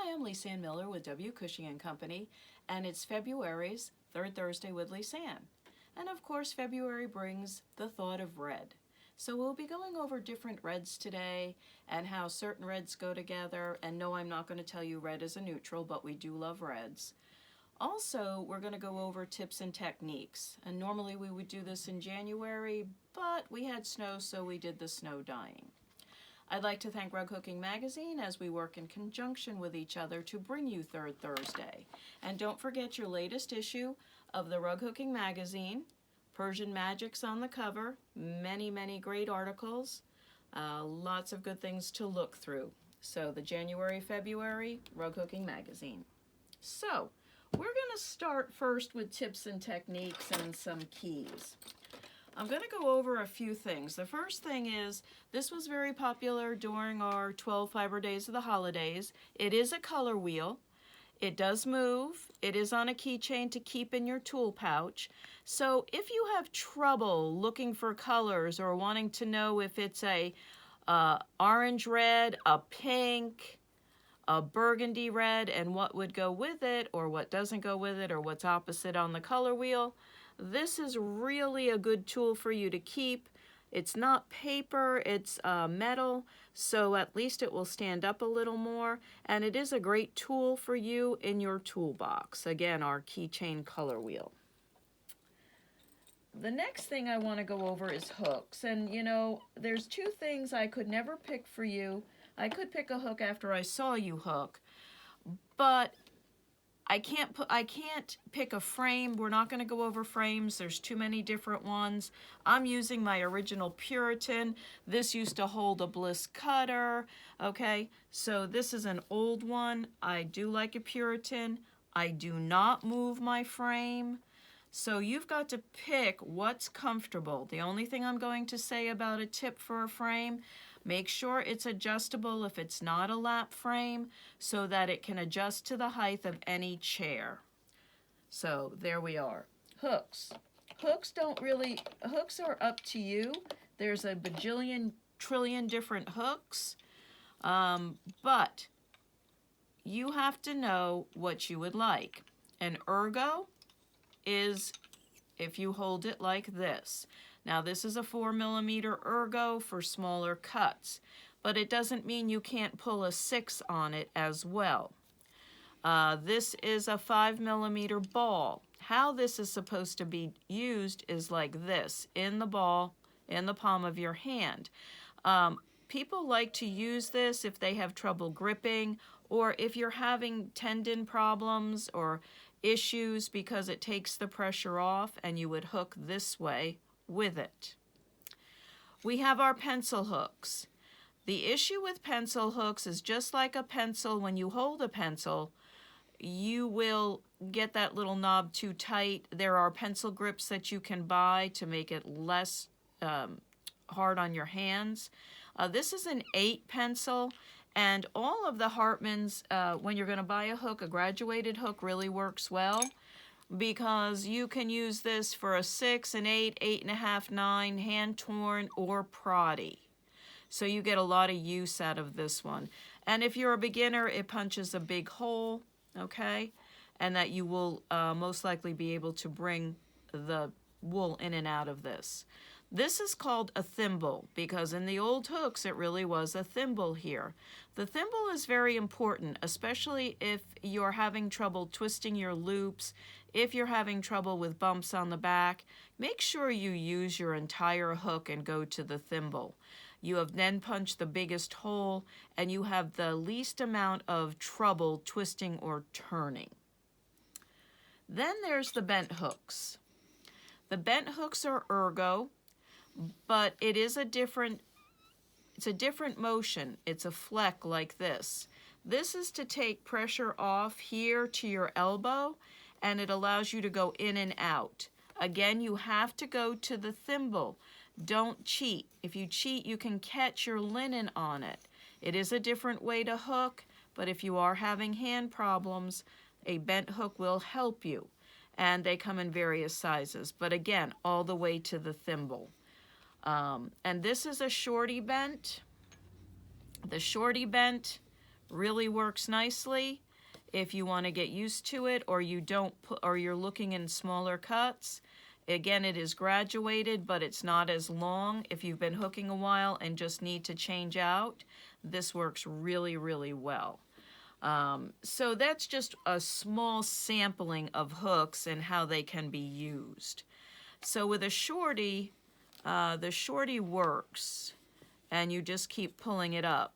Hi, I'm Lisanne Miller with W. Cushing and Company, and it's February's Third Thursday with Lisanne. And of course, February brings the thought of red. So we'll be going over different reds today and how certain reds go together. And no, I'm not going to tell you red is a neutral, but we do love reds. Also, we're going to go over tips and techniques. And normally we would do this in January, but we had snow, so we did the snow dyeing. I'd like to thank Rug Hooking Magazine as we work in conjunction with each other to bring you Third Thursday. And don't forget your latest issue of the Rug Hooking Magazine. Persian Magic's on the cover. Many, many great articles. Lots of good things to look through. So the January, February Rug Hooking Magazine. So we're going to start first with tips and techniques and some keys. I'm going to go over a few things. The first thing is, this was very popular during our 12 fiber days of the holidays. It is a color wheel. It does move. It is on a keychain to keep in your tool pouch. So if you have trouble looking for colors or wanting to know if it's a orange red, a pink, a burgundy red, and what would go with it or what doesn't go with it or what's opposite on the color wheel, this is really a good tool for you to keep. It's not paper, it's metal, so at least it will stand up a little more, and it is a great tool for you in your toolbox. Again, our keychain color wheel. The next thing I want to go over is hooks, and you know, there's two things I could never pick for you. I could pick a hook after I saw you hook, but I can't pick a frame. We're not going to go over frames. There's too many different ones. I'm using my original Puritan. This used to hold a bliss cutter. Okay, so this is an old one. I do like a Puritan. I do not move my frame. So you've got to pick what's comfortable. The only thing I'm going to say about a tip for a frame, make sure it's adjustable if it's not a lap frame so that it can adjust to the height of any chair. So there we are. Hooks. Hooks are up to you. There's a bajillion, trillion different hooks, but you have to know what you would like. An ergo is if you hold it like this. Now this is a 4mm ergo for smaller cuts, but it doesn't mean you can't pull a 6 on it as well. This is a 5mm ball. How this is supposed to be used is like this, in the ball, in the palm of your hand. People like to use this if they have trouble gripping, or if you're having tendon problems or issues because it takes the pressure off, and you would hook this way with it. We have our pencil hooks. The issue with pencil hooks is just like a pencil, when you hold a pencil, you will get that little knob too tight. There are pencil grips that you can buy to make it less hard on your hands. This is an 8 pencil, and all of the Hartmans, when you're going to buy a hook, a graduated hook really works well, because you can use this for a 6, an 8, 8.5, 9, hand-torn, or proddy. So you get a lot of use out of this one. And if you're a beginner, it punches a big hole, okay? And that you will most likely be able to bring the wool in and out of this. This is called a thimble, because in the old hooks it really was a thimble here. The thimble is very important, especially if you're having trouble twisting your loops, if you're having trouble with bumps on the back. Make sure you use your entire hook and go to the thimble. You have then punched the biggest hole, and you have the least amount of trouble twisting or turning. Then there's the bent hooks. The bent hooks are ergo, but it is a different motion. It's a fleck like this. This is to take pressure off here to your elbow, and it allows you to go in and out. Again, you have to go to the thimble. Don't cheat. If you cheat, you can catch your linen on it. It is a different way to hook, but if you are having hand problems, a bent hook will help you. And they come in various sizes, but again, all the way to the thimble. And this is a shorty bent. The shorty bent really works nicely if you want to get used to it, or you don't put, or you're looking in smaller cuts. Again, it is graduated, but it's not as long. If you've been hooking a while and just need to change out, this works really, really well. So that's just a small sampling of hooks and how they can be used. So with a shorty, the shorty works, and you just keep pulling it up.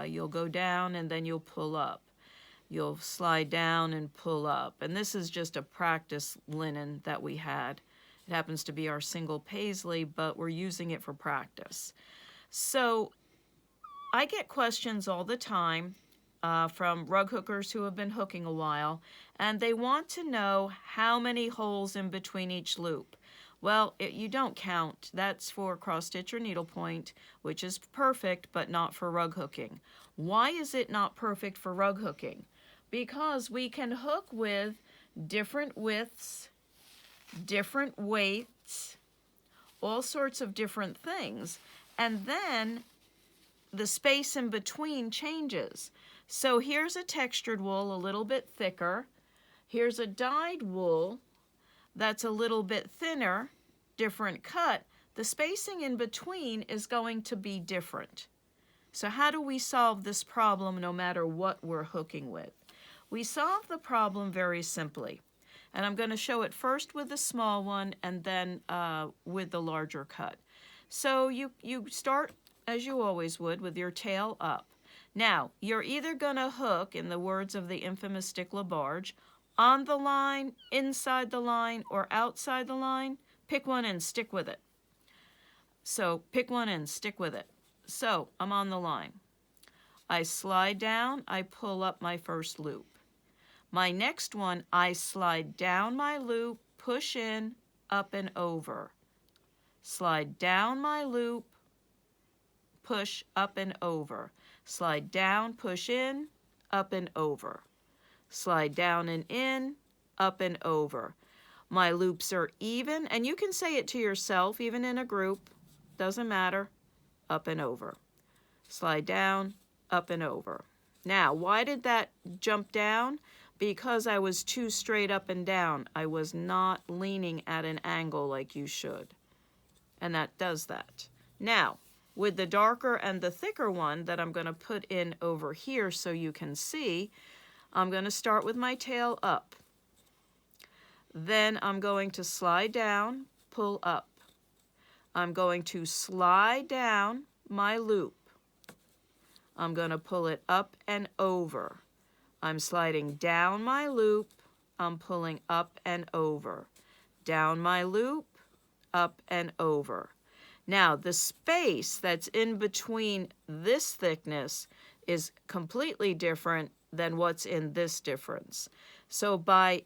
You'll go down and then you'll pull up. You'll slide down and pull up. And this is just a practice linen that we had. It happens to be our single paisley, but we're using it for practice. So I get questions all the time from rug hookers who have been hooking a while, and they want to know how many holes in between each loop. Well, you don't count. That's for cross stitch or needlepoint, which is perfect, but not for rug hooking. Why is it not perfect for rug hooking? Because we can hook with different widths, different weights, all sorts of different things, and then the space in between changes. So here's a textured wool a little bit thicker. Here's a dyed wool that's a little bit thinner, different cut. The spacing in between is going to be different. So how do we solve this problem no matter what we're hooking with? We solve the problem very simply. And I'm going to show it first with the small one and then with the larger cut. So you start, as you always would, with your tail up. Now, you're either going to hook, in the words of the infamous Stick LaBarge, on the line, inside the line, or outside the line. Pick one and stick with it. So pick one and stick with it. So I'm on the line. I slide down, I pull up my first loop. My next one, I slide down my loop, push in, up and over. Slide down my loop, push up and over. Slide down, push in, up and over. Slide down and in, up and over. My loops are even, and you can say it to yourself, even in a group, doesn't matter, up and over. Slide down, up and over. Now, why did that jump down? Because I was too straight up and down. I was not leaning at an angle like you should. And that does that. Now, with the darker and the thicker one that I'm going to put in over here so you can see, I'm going to start with my tail up. Then I'm going to slide down, pull up. I'm going to slide down my loop. I'm going to pull it up and over. I'm sliding down my loop. I'm pulling up and over. Down my loop, up and over. Now, the space that's in between this thickness is completely different than what's in this difference. So by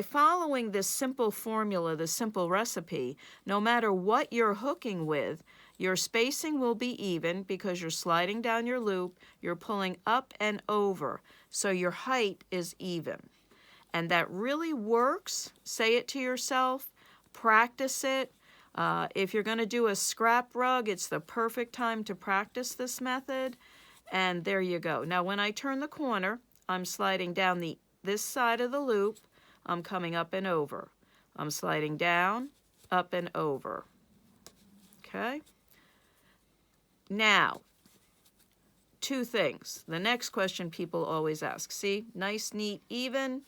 following this simple formula, this simple recipe, no matter what you're hooking with, your spacing will be even because you're sliding down your loop, you're pulling up and over, so your height is even. And that really works. Say it to yourself, practice it. If you're going to do a scrap rug, it's the perfect time to practice this method. And there you go. Now when I turn the corner, I'm sliding down this side of the loop. I'm coming up and over. I'm sliding down, up and over. Okay? Now, two things. The next question people always ask. See, nice, neat, even,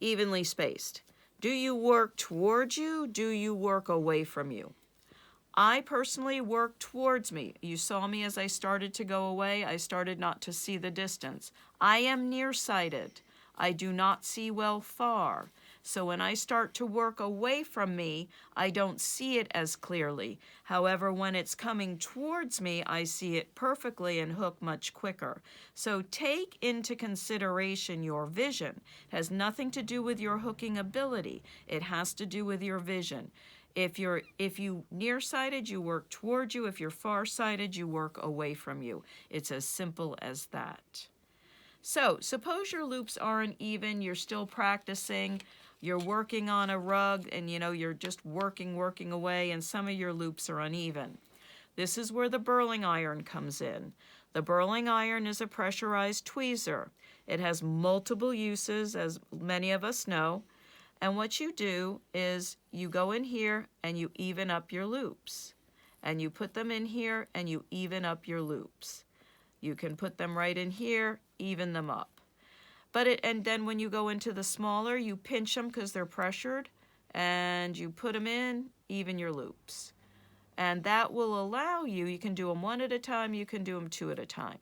evenly spaced. Do you work towards you? Do you work away from you? I personally work towards me. You saw me as I started to go away. I started not to see the distance. I am nearsighted. I do not see well far. So when I start to work away from me, I don't see it as clearly. However, when it's coming towards me, I see it perfectly and hook much quicker. So take into consideration your vision. It has nothing to do with your hooking ability. It has to do with your vision. If you nearsighted, you work towards you. If you're farsighted, you work away from you. It's as simple as that. So suppose your loops aren't even, you're still practicing, you're working on a rug and you're just working away and some of your loops are uneven. This is where the burling iron comes in. The burling iron is a pressurized tweezer. It has multiple uses, as many of us know. And what you do is you go in here and you even up your loops. And you put them in here and you even up your loops. You can put them right in here, even them up. And then when you go into the smaller, you pinch them because they're pressured, and you put them in, even your loops. And that will allow you can do them one at a time, you can do them two at a time.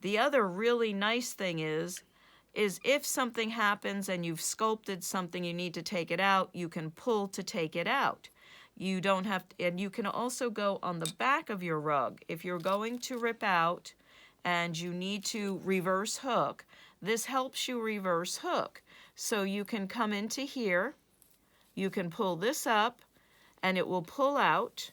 The other really nice thing is if something happens and you've sculpted something, you need to take it out, you can pull to take it out. You don't have to, and you can also go on the back of your rug. If you're going to rip out and you need to reverse hook, this helps you reverse hook. So you can come into here, you can pull this up, and it will pull out,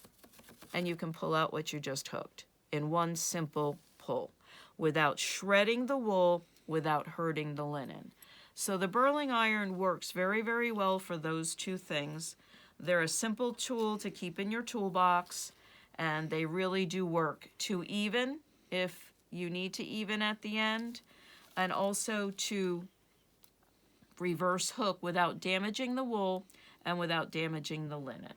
and you can pull out what you just hooked in one simple pull without shredding the wool, without hurting the linen. So the burling iron works very, very well for those two things. They're a simple tool to keep in your toolbox, and they really do work to even if you need to even at the end, and also to reverse hook without damaging the wool and without damaging the linen.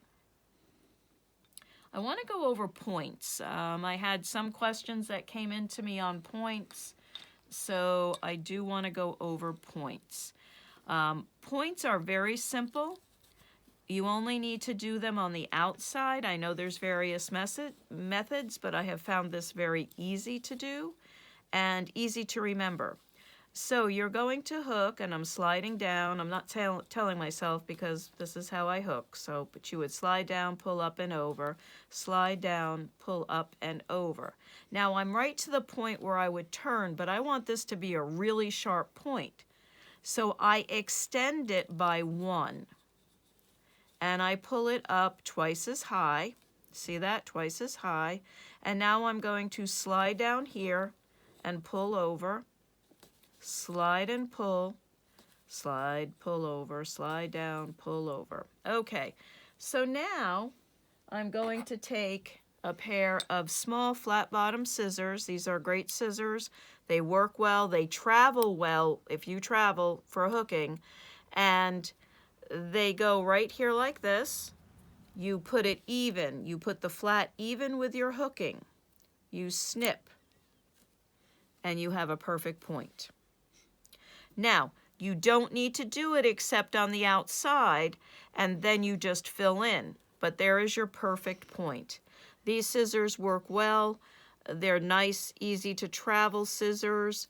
I want to go over points. I had some questions that came into me on points, so I do want to go over points. Points are very simple. You only need to do them on the outside. I know there's various methods, but I have found this very easy to do and easy to remember. So you're going to hook, and I'm sliding down. I'm not telling myself because this is how I hook. But you would slide down, pull up and over, slide down, pull up and over. Now I'm right to the point where I would turn, but I want this to be a really sharp point. So I extend it by 1, and I pull it up twice as high. See that? Twice as high. And now I'm going to slide down here and pull over. Slide and pull, slide, pull over, slide down, pull over. Okay, so now I'm going to take a pair of small flat bottom scissors. These are great scissors. They work well, they travel well if you travel for hooking, and they go right here like this. You put it even, you put the flat even with your hooking. You snip, and you have a perfect point. Now, you don't need to do it except on the outside, and then you just fill in. But there is your perfect point. These scissors work well. They're nice, easy to travel scissors.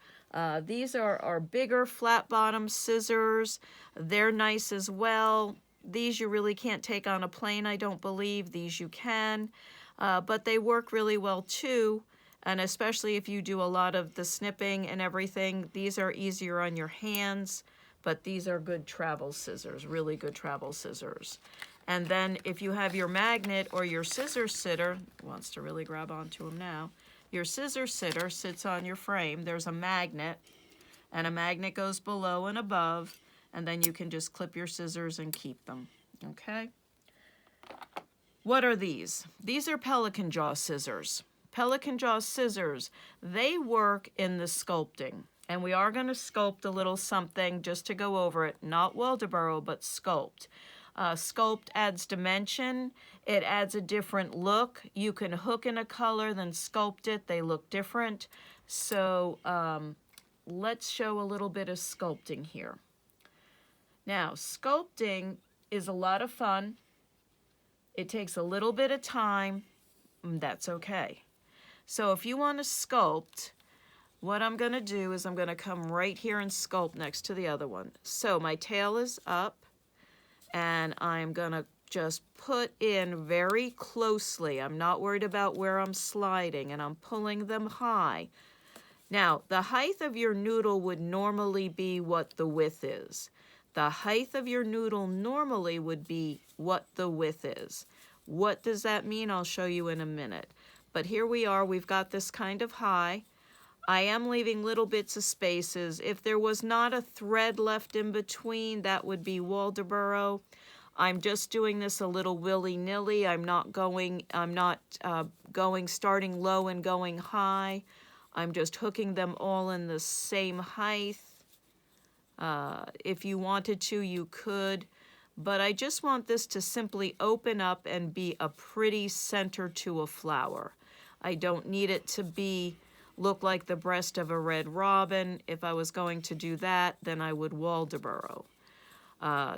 These are bigger flat bottom scissors. They're nice as well. These you really can't take on a plane, I don't believe. These you can, but they work really well too. And especially if you do a lot of the snipping and everything, these are easier on your hands, but these are good travel scissors, really good travel scissors. And then if you have your magnet or your scissor sitter, wants to really grab onto them now, your scissor sitter sits on your frame. There's a magnet, and a magnet goes below and above, and then you can just clip your scissors and keep them, okay? What are these? These are pelican jaw scissors. Pelican jaw scissors, they work in the sculpting. And we are going to sculpt a little something just to go over it. Not Waldoboro, but sculpt. Sculpt adds dimension. It adds a different look. You can hook in a color, then sculpt it. They look different. So let's show a little bit of sculpting here. Now, sculpting is a lot of fun. It takes a little bit of time. That's okay. So if you want to sculpt, what I'm going to do is I'm going to come right here and sculpt next to the other one. So my tail is up, and I'm going to just put in very closely. I'm not worried about where I'm sliding, and I'm pulling them high. Now, the height of your noodle would normally be what the width is. The height of your noodle normally would be what the width is. What does that mean? I'll show you in a minute. But here we are, we've got this kind of high. I am leaving little bits of spaces. If there was not a thread left in between, that would be Waldoboro. I'm just doing this a little willy-nilly. I'm not starting low and going high. I'm just hooking them all in the same height. If you wanted to, you could, but I just want this to simply open up and be a pretty center to a flower. I don't need it to look like the breast of a red robin. If I was going to do that, then I would Waldeboro.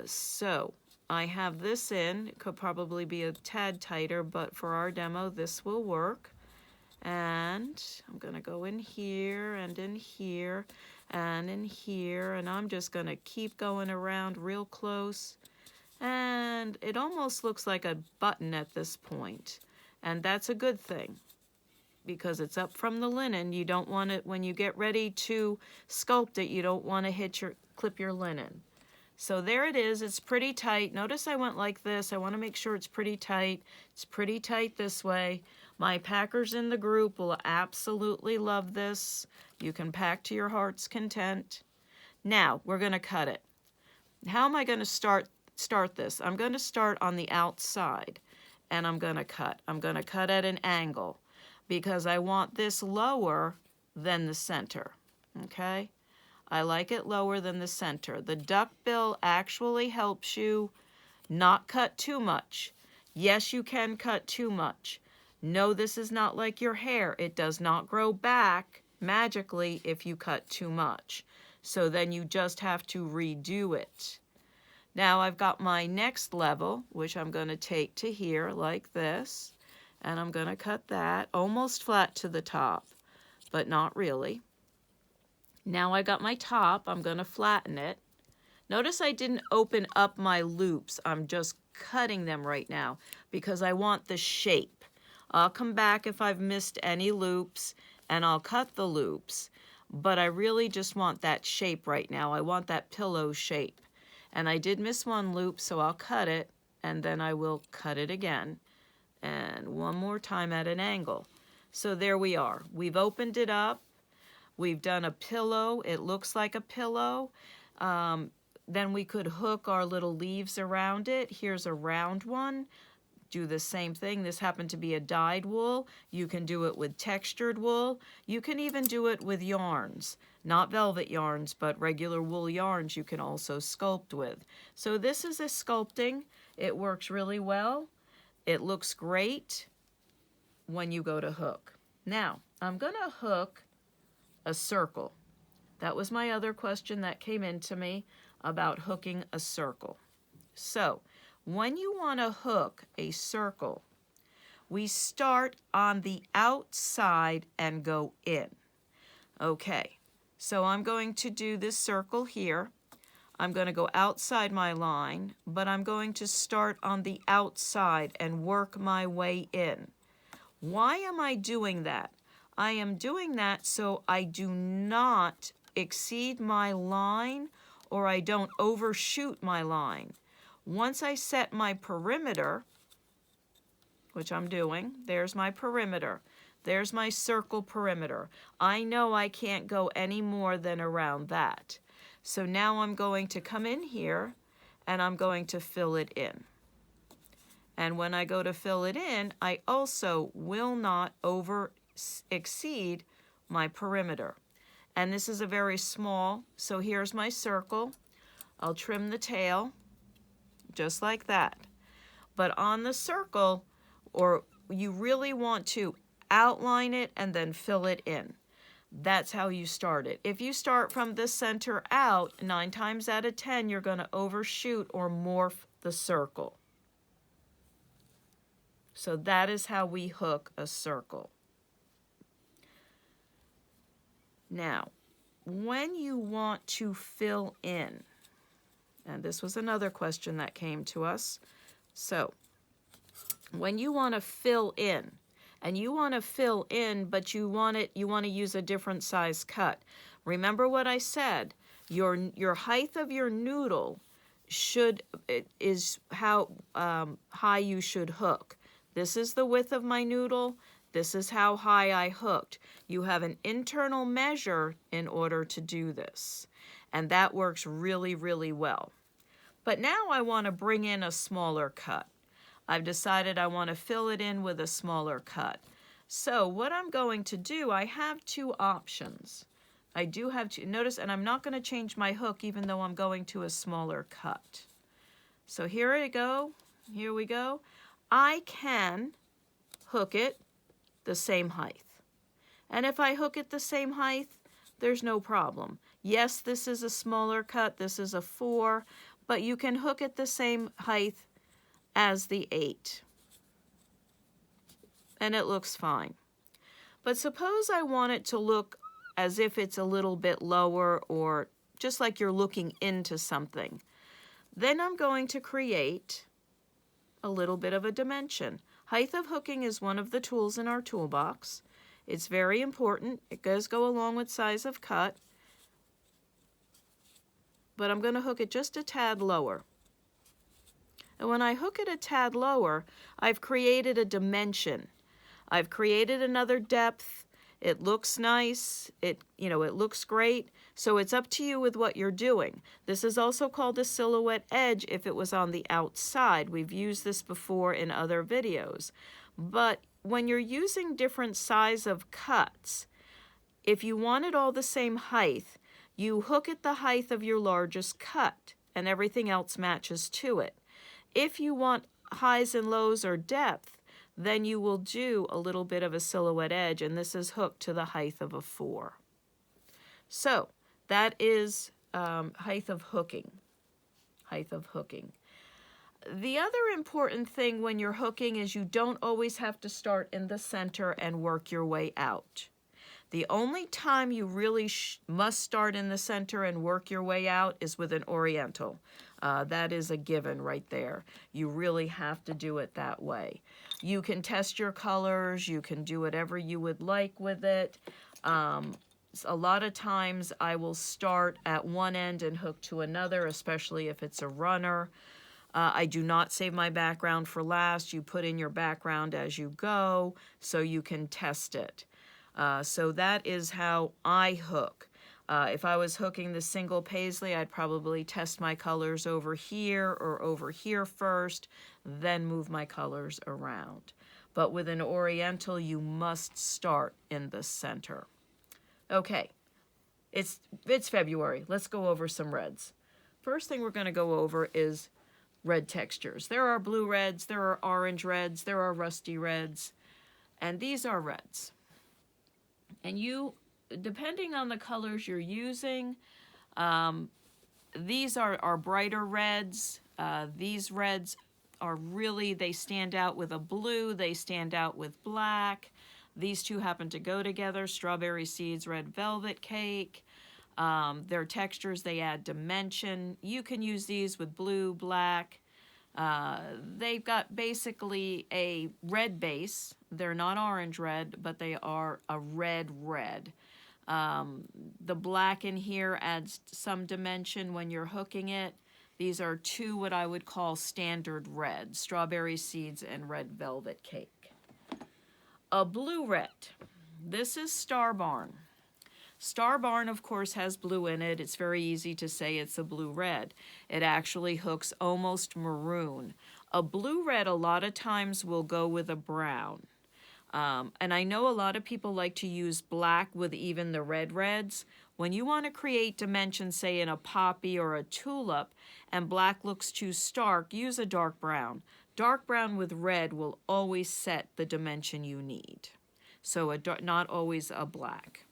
So I have this in. It could probably be a tad tighter, but for our demo, this will work. And I'm going to go in here and in here and in here, and I'm just going to keep going around real close. And it almost looks like a button at this point, and that's a good thing because it's up from the linen. You don't want it, when you get ready to sculpt it, you don't want to clip your linen. So there it is. It's pretty tight. Notice I went like this. I want to make sure it's pretty tight. It's pretty tight this way. My packers in the group will absolutely love this. You can pack to your heart's content. Now we're going to cut it. How am I going to start this? I'm going to start on the outside and I'm going to cut. I'm going to cut at an angle because I want this lower than the center. Okay? I like it lower than the center. The duckbill actually helps you not cut too much. Yes, you can cut too much. No, this is not like your hair. It does not grow back magically if you cut too much. So then you just have to redo it. Now I've got my next level, which I'm going to take to here like this. And I'm going to cut that almost flat to the top, but not really. Now I got my top, I'm going to flatten it. Notice I didn't open up my loops. I'm just cutting them right now because I want the shape. I'll come back if I've missed any loops and I'll cut the loops, but I really just want that shape right now. I want that pillow shape. And I did miss one loop, so I'll cut it and then I will cut it again. And one more time at an angle. So there we are. We've opened it up. We've done a pillow. It looks like a pillow. Then we could hook our little leaves around it. Here's a round one. Do the same thing. This happened to be a dyed wool. You can do it with textured wool. You can even do it with yarns. Not velvet yarns, but regular wool yarns you can also sculpt with. So this is a sculpting. It works really well. It looks great when you go to hook. Now, I'm going to hook a circle. That was my other question that came into me about hooking a circle. So, when you want to hook a circle, we start on the outside and go in. Okay, so I'm going to do this circle here. I'm going to go outside my line, but I'm going to start on the outside and work my way in. Why am I doing that? I am doing that so I do not exceed my line or I don't overshoot my line. Once I set my perimeter, which I'm doing, there's my perimeter. There's my circle perimeter. I know I can't go any more than around that. So now I'm going to come in here and I'm going to fill it in. And when I go to fill it in, I also will not exceed my perimeter. And this is a very small, so here's my circle. I'll trim the tail just like that. But on the circle, or you really want to outline it and then fill it in. That's how you start it. If you start from the center out, 9 times out of 10, you're going to overshoot or morph the circle. So that is how we hook a circle. Now, when you want to fill in, and this was another question that came to us. So, when you want to fill in, and you want to fill in, but you want to use a different size cut. Remember what I said. Your height of your noodle is how high you should hook. This is the width of my noodle. This is how high I hooked. You have an internal measure in order to do this. And that works really, really well. But now I want to bring in a smaller cut. I've decided I want to fill it in with a smaller cut. So what I'm going to do, I have two options. I do have to notice, and I'm not going to change my hook even though I'm going to a smaller cut. So here I go. Here we go. I can hook it the same height. And if I hook it the same height, there's no problem. Yes, this is a smaller cut. This is a 4, but you can hook it the same height as the 8. And it looks fine. But suppose I want it to look as if it's a little bit lower, or just like you're looking into something. Then I'm going to create a little bit of a dimension. Height of hooking is one of the tools in our toolbox. It's very important. It does go along with size of cut. But I'm going to hook it just a tad lower. And when I hook it a tad lower, I've created a dimension. I've created another depth. It looks nice. It looks great. So it's up to you with what you're doing. This is also called a silhouette edge if it was on the outside. We've used this before in other videos. But when you're using different size of cuts, if you want it all the same height, you hook it the height of your largest cut, and everything else matches to it. If you want highs and lows or depth, then you will do a little bit of a silhouette edge, and this is hooked to the height of a 4. So that is height of hooking. Height of hooking. The other important thing when you're hooking is you don't always have to start in the center and work your way out. The only time you really must start in the center and work your way out is with an oriental. That is a given right there. You really have to do it that way. You can test your colors. You can do whatever you would like with it. A lot of times I will start at one end and hook to another, especially if it's a runner. I do not save my background for last. You put in your background as you go so you can test it. So that is how I hook. If I was hooking the single paisley, I'd probably test my colors over here or over here first, then move my colors around. But with an oriental, you must start in the center. Okay, it's February. Let's go over some reds. First thing we're going to go over is red textures. There are blue reds, there are orange reds, there are rusty reds, and these are reds. And you, depending on the colors you're using, these are brighter reds. These reds are really, they stand out with a blue, they stand out with black. These two happen to go together, strawberry seeds, red velvet cake. Their textures, they add dimension. You can use these with blue, black. They've got basically a red base. They're not orange red, but they are a red red. The black in here adds some dimension when you're hooking it. These are two what I would call standard reds, strawberry seeds and red velvet cake. A blue red. This is Star Barn. Star Barn, of course, has blue in it. It's very easy to say it's a blue red. It actually hooks almost maroon. A blue red a lot of times will go with a brown. And I know a lot of people like to use black with even the red reds. When you want to create dimension, say in a poppy or a tulip, and black looks too stark, use a dark brown. Dark brown with red will always set the dimension you need. So not always a black.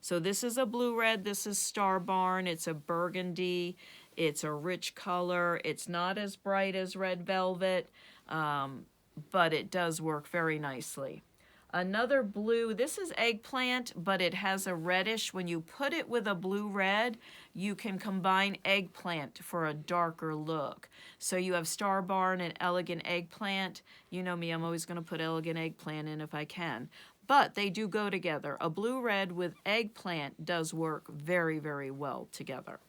So this is a blue red, this is Star Barn, it's a burgundy, it's a rich color, it's not as bright as red velvet, but it does work very nicely. Another blue, this is eggplant, but it has a reddish. When you put it with a blue-red, you can combine eggplant for a darker look. So you have Star Barn and elegant eggplant. You know me, I'm always going to put elegant eggplant in if I can. But they do go together. A blue-red with eggplant does work very, very well together.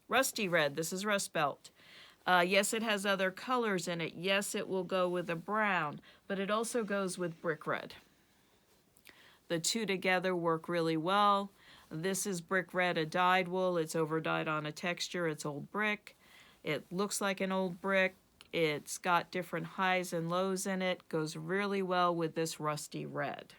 Rusty red, this is Rust Belt. Yes, it has other colors in it. Yes, it will go with a brown, but it also goes with brick red. The two together work really well. This is brick red, a dyed wool. It's over dyed on a texture. It's old brick. It looks like an old brick. It's got different highs and lows in it. Goes really well with this rusty red.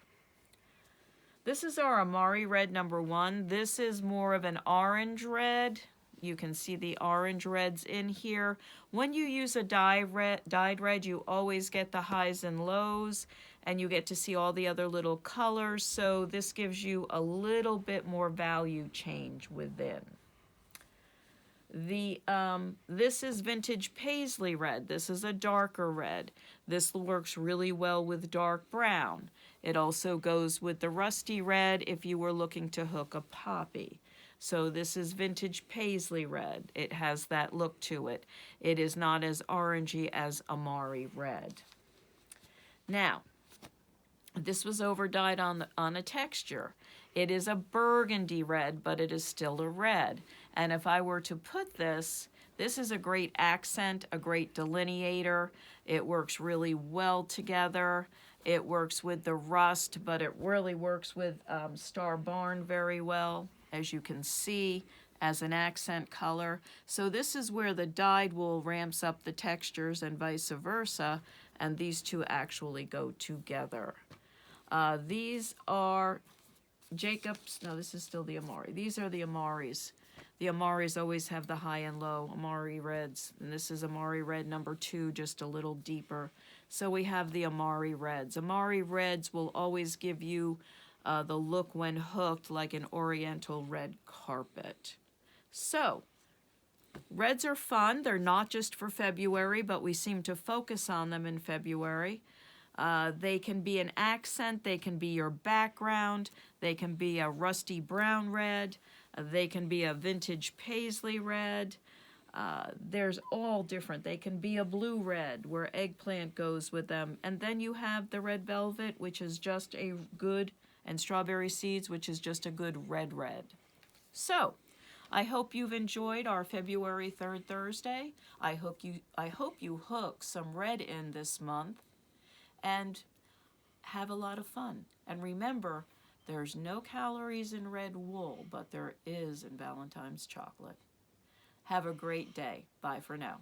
This is our Amari red number 1. This is more of an orange red. You can see the orange reds in here. When you use a dyed red, you always get the highs and lows, and you get to see all the other little colors. So this gives you a little bit more value change within. This is vintage paisley red. This is a darker red. This works really well with dark brown. It also goes with the rusty red if you were looking to hook a poppy. So this is vintage paisley red. It has that look to it. It is not as orangey as Amari red. Now, this was over dyed on a texture. It is a burgundy red, but it is still a red. And if I were to put this is a great accent, a great delineator. It works really well together. It works with the rust, but it really works with Star Barn very well, as you can see, as an accent color. So this is where the dyed wool ramps up the textures and vice versa, and these two actually go together. These are Jacob's, no, this is still the Amari. These are the Amaris. The Amaris always have the high and low Amari reds, and this is Amari red number 2, just a little deeper. So we have the Amari reds. Amari reds will always give you the look when hooked like an oriental red carpet. So, reds are fun. They're not just for February, but we seem to focus on them in February. They can be an accent, they can be your background, they can be a rusty brown red, they can be a vintage paisley red. There's all different. They can be a blue red where eggplant goes with them. And then you have the red velvet, which is just a good, and strawberry seeds, which is just a good red. So, I hope you've enjoyed our February 3rd Thursday. I hope you hook some red in this month and have a lot of fun. And remember, there's no calories in red wool, but there is in Valentine's chocolate. Have a great day. Bye for now.